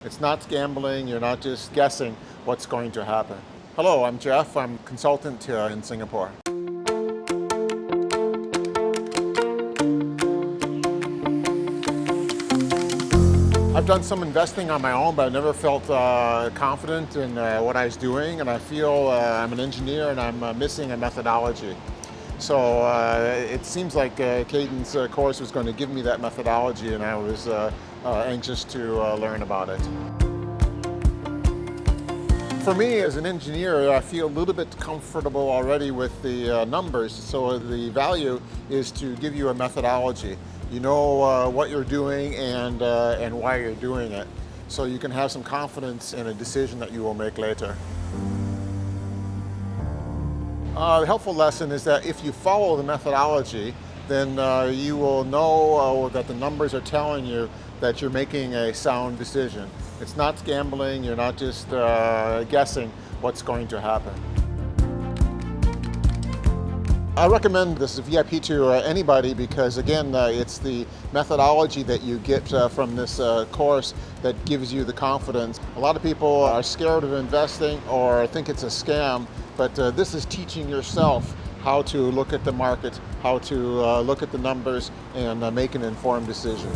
It's not gambling, you're not just guessing what's going to happen. Hello, I'm Jeff, I'm a consultant in Singapore. I've done some investing on my own, but I never felt confident in what I was doing, and I feel I'm an engineer and I'm missing a methodology. So it seems like Cayden's course was going to give me that methodology, and I was anxious to learn about it. For me, as an engineer, I feel a little bit comfortable already with the numbers. So the value is to give you a methodology. You know what you're doing and why you're doing it. So you can have some confidence in a decision that you will make later. The helpful lesson is that if you follow the methodology, then you will know that the numbers are telling you that you're making a sound decision. It's not gambling, you're not just guessing what's going to happen. I recommend this VIP to anybody because, again, it's the methodology that you get from this course that gives you the confidence. A lot of people are scared of investing or think it's a scam, but this is teaching yourself how to look at the market, how to look at the numbers and make an informed decision.